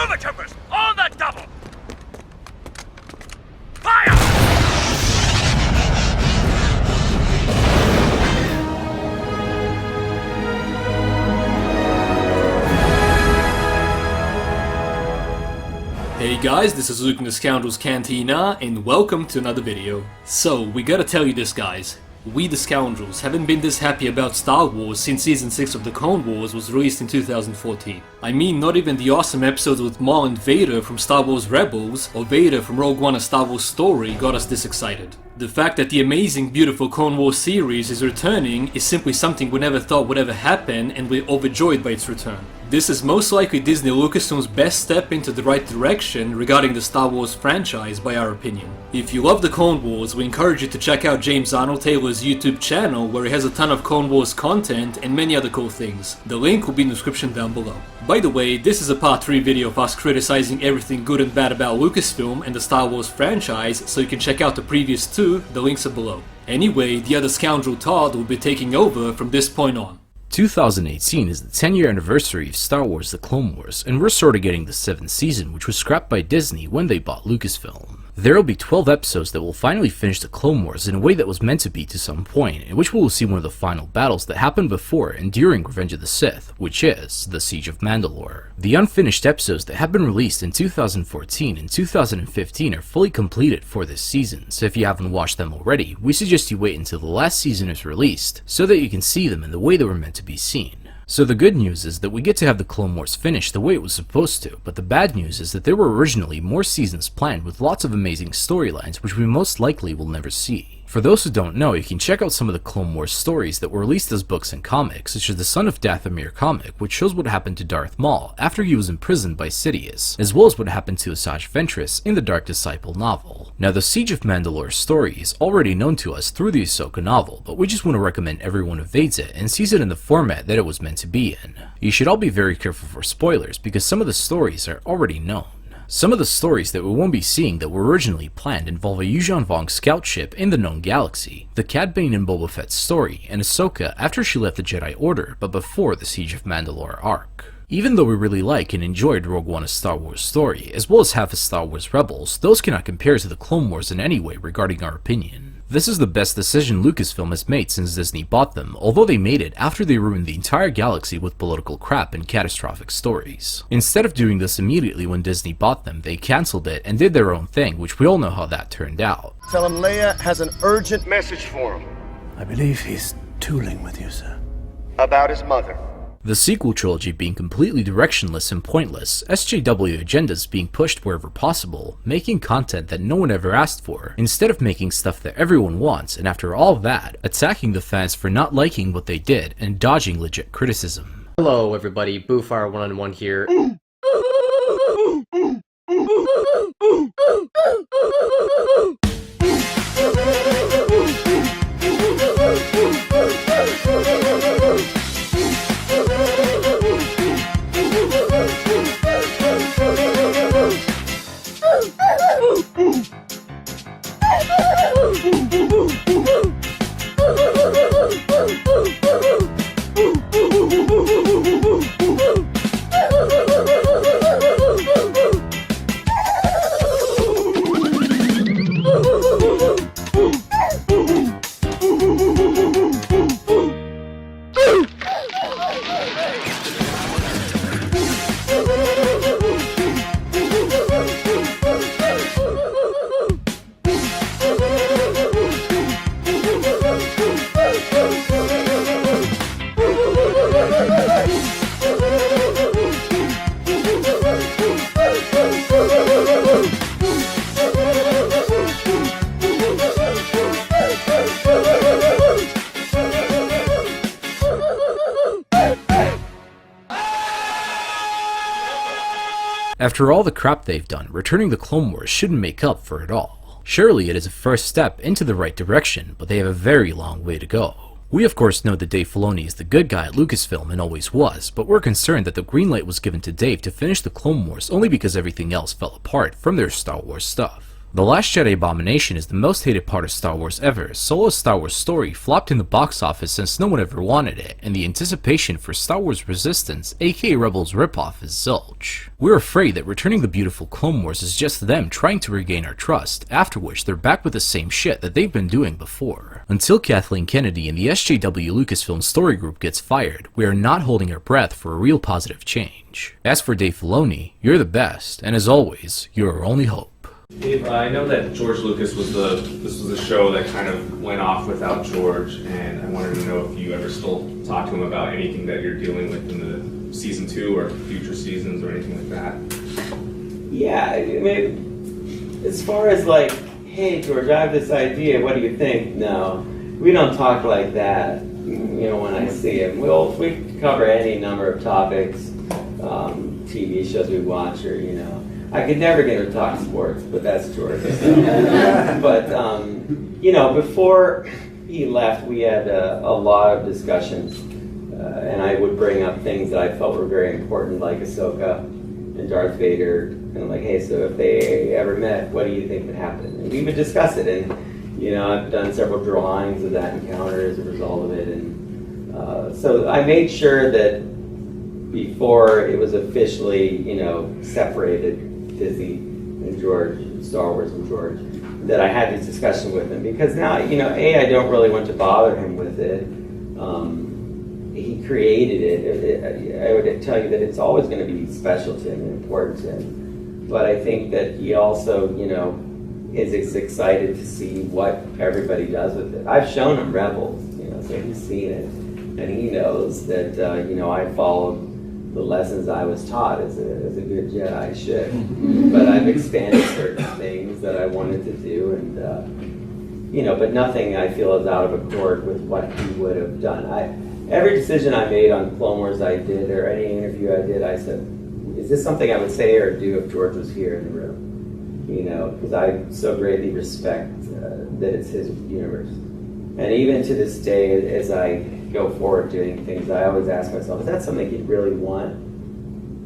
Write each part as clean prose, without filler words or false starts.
Stormtroopers! On the double! Fire! Hey guys, this is Luke in the Scoundrels Cantina, and welcome to another video. So, we gotta tell you this guys, we the Scoundrels haven't been this happy about Star Wars since Season 6 of the Clone Wars was released in 2014. I mean, not even the awesome episodes with Maul and Vader from Star Wars Rebels, or Vader from Rogue One: A Star Wars Story got us this excited. The fact that the amazing, beautiful Clone Wars series is returning is simply something we never thought would ever happen, and we're overjoyed by its return. This is most likely Disney Lucasfilm's best step into the right direction regarding the Star Wars franchise by our opinion. If you love the Clone Wars, we encourage you to check out James Arnold Taylor's YouTube channel where he has a ton of Clone Wars content and many other cool things. The link will be in the description down below. By the way, this is a part 3 video of us criticizing everything good and bad about Lucasfilm and the Star Wars franchise, so you can check out the previous 2, the links are below. Anyway, the other scoundrel Todd will be taking over from this point on. 2018 is the 10-year anniversary of Star Wars: The Clone Wars, and we're sort of getting the 7th season, which was scrapped by Disney when they bought Lucasfilm. There will be 12 episodes that will finally finish the Clone Wars in a way that was meant to be to some point, in which we will see one of the final battles that happened before and during Revenge of the Sith, which is the Siege of Mandalore. The unfinished episodes that have been released in 2014 and 2015 are fully completed for this season, so if you haven't watched them already, we suggest you wait until the last season is released, so that you can see them in the way they were meant to be seen. So the good news is that we get to have the Clone Wars finished the way it was supposed to, but the bad news is that there were originally more seasons planned with lots of amazing storylines which we most likely will never see. For those who don't know, you can check out some of the Clone Wars stories that were released as books and comics, such as the Son of Dathomir comic, which shows what happened to Darth Maul after he was imprisoned by Sidious, as well as what happened to Asajj Ventress in the Dark Disciple novel. Now, the Siege of Mandalore story is already known to us through the Ahsoka novel, but we just want to recommend everyone evades it and sees it in the format that it was meant to be in. You should all be very careful for spoilers, because some of the stories are already known. Some of the stories that we won't be seeing that were originally planned involve a Yuuzhan Vong scout ship in the known galaxy, the Cad Bane and Boba Fett story, and Ahsoka after she left the Jedi Order but before the Siege of Mandalore arc. Even though we really like and enjoyed Rogue One: A Star Wars Story, as well as half of Star Wars Rebels, those cannot compare to the Clone Wars in any way regarding our opinion. This is the best decision Lucasfilm has made since Disney bought them, although they made it after they ruined the entire galaxy with political crap and catastrophic stories. Instead of doing this immediately when Disney bought them, they cancelled it and did their own thing, which we all know how that turned out. Tell him Leia has an urgent Message for him. I believe he's tooling with you, sir. about his mother. The sequel trilogy being completely directionless and pointless, SJW agendas being pushed wherever possible, making content that no one ever asked for, instead of making stuff that everyone wants, and after all that, attacking the fans for not liking what they did and dodging legit criticism. Hello everybody, Boofar111 here. After all the crap they've done, returning the Clone Wars shouldn't make up for it all. Surely it is a first step into the right direction, but they have a very long way to go. We of course know that Dave Filoni is the good guy at Lucasfilm and always was, but we're concerned that the green light was given to Dave to finish the Clone Wars only because everything else fell apart from their Star Wars stuff. The Last Jedi Abomination is the most hated part of Star Wars ever. Solo's Star Wars story flopped in the box office since no one ever wanted it, and the anticipation for Star Wars Resistance, aka Rebels ripoff, is zilch. We're afraid that returning the beautiful Clone Wars is just them trying to regain our trust, after which they're back with the same shit that they've been doing before. Until Kathleen Kennedy and the SJW Lucasfilm story group gets fired, we are not holding our breath for a real positive change. As for Dave Filoni, you're the best, and as always, you're our only hope. Dave, I know that George Lucas was this was a show that kind of went off without George, and I wanted to know if you ever still talk to him about anything that you're dealing with in the season 2 or future seasons or anything like that. Yeah, I mean, as far as like, hey George, I have this idea, what do you think? No, we don't talk like that. You know, when I see him, we cover any number of topics, TV shows we watch, or I could never get him to talk sports, but that's George. So. But, you know, before he left, we had a lot of discussions, and I would bring up things that I felt were very important, like Ahsoka and Darth Vader, and I'm like, hey, so if they ever met, what do you think would happen? And we would discuss it, and, you know, I've done several drawings of that encounter as a result of it, and so I made sure that before it was officially, you know, separated, Disney and George, Star Wars and George, that I had this discussion with him, because now, you know, I don't really want to bother him with it. He created it. I would tell you that it's always going to be special to him and important to him. But I think that he also, you know, is excited to see what everybody does with it. I've shown him Rebels, you know, so he's seen it, and he knows that, you know, I followed the lessons I was taught as a good Jedi should. But I've expanded certain things that I wanted to do, and you know, but nothing I feel is out of accord with what he would have done. Every decision I made on Clone Wars I did, or any interview I did, I said, is this something I would say or do if George was here in the room? You know, because I so greatly respect that it's his universe. And even to this day, as I go forward doing things, I always ask myself, is that something you really want?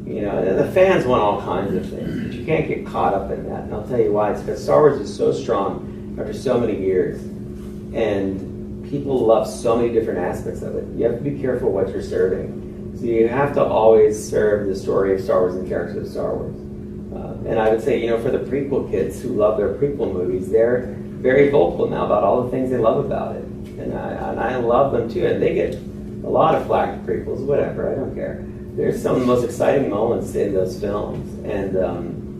You know, the fans want all kinds of things, but you can't get caught up in that. And I'll tell you why. It's because Star Wars is so strong after so many years, and people love so many different aspects of it. You have to be careful what you're serving. So you have to always serve the story of Star Wars and characters of Star Wars. And I would say, you know, for the prequel kids who love their prequel movies, they're very vocal now about all the things they love about it. And I love them too, and they get a lot of flack for prequels, whatever, I don't care. There's some of the most exciting moments in those films, and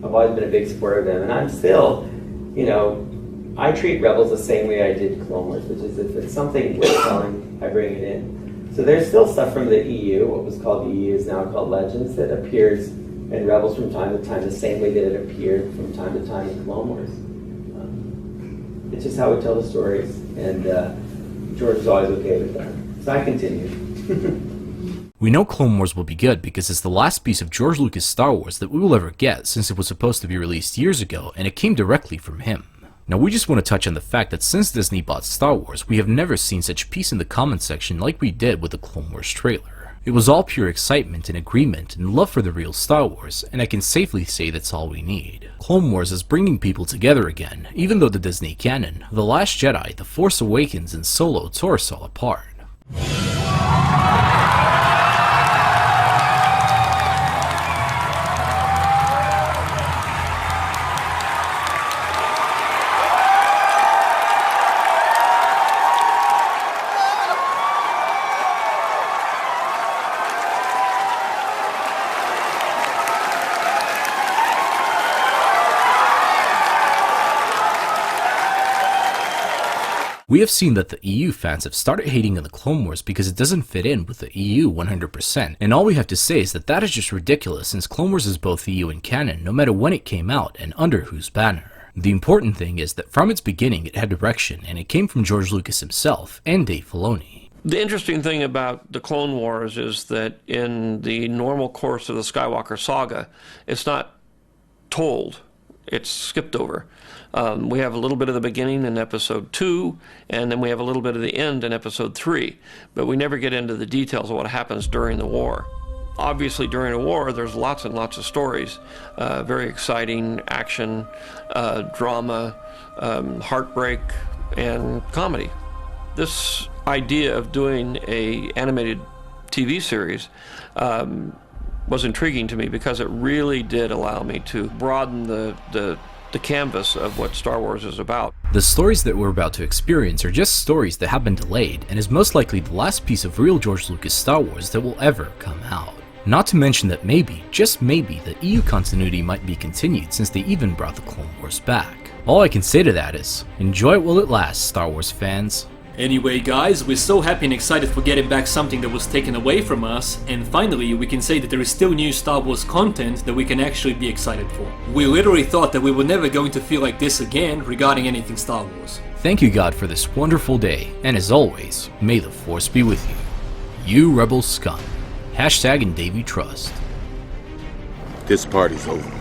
I've always been a big supporter of them, and I'm still, you know, I treat Rebels the same way I did Clone Wars, which is if it's something worth telling, I bring it in. So there's still stuff from the EU, what was called the EU is now called Legends, that appears in Rebels from time to time, the same way that it appeared from time to time in Clone Wars. It's just how we tell the stories, and George is always okay with that. So I continue. We know Clone Wars will be good because it's the last piece of George Lucas' Star Wars that we will ever get, since it was supposed to be released years ago and it came directly from him. Now we just want to touch on the fact that since Disney bought Star Wars, we have never seen such peace in the comment section like we did with the Clone Wars trailer. It was all pure excitement and agreement and love for the real Star Wars, and I can safely say that's all we need. Clone Wars is bringing people together again, even though the Disney canon, The Last Jedi, The Force Awakens, and Solo tore us all apart. We have seen that the EU fans have started hating on the Clone Wars because it doesn't fit in with the EU 100%, and all we have to say is that that is just ridiculous, since Clone Wars is both EU and canon no matter when it came out and under whose banner. The important thing is that from its beginning it had direction, and it came from George Lucas himself and Dave Filoni. The interesting thing about the Clone Wars is that in the normal course of the Skywalker saga, it's not told, it's skipped over. We have a little bit of the beginning in episode 2, and then we have a little bit of the end in episode 3, but we never get into the details of what happens during the war. obviously during a war there's lots and lots of stories, very exciting action, drama, heartbreak, and comedy. This idea of doing a animated TV series was intriguing to me because it really did allow me to broaden the canvas of what Star Wars is about. The stories that we're about to experience are just stories that have been delayed and is most likely the last piece of real George Lucas Star Wars that will ever come out. Not to mention that maybe, just maybe, the EU continuity might be continued since they even brought the Clone Wars back. All I can say to that is, enjoy it while it lasts, Star Wars fans. Anyway guys, we're so happy and excited for getting back something that was taken away from us, and finally we can say that there is still new Star Wars content that we can actually be excited for. We literally thought that we were never going to feel like this again regarding anything Star Wars. Thank you God for this wonderful day, and as always, may the Force be with you. You Rebel Scum. # and Davey Trust. This party's over.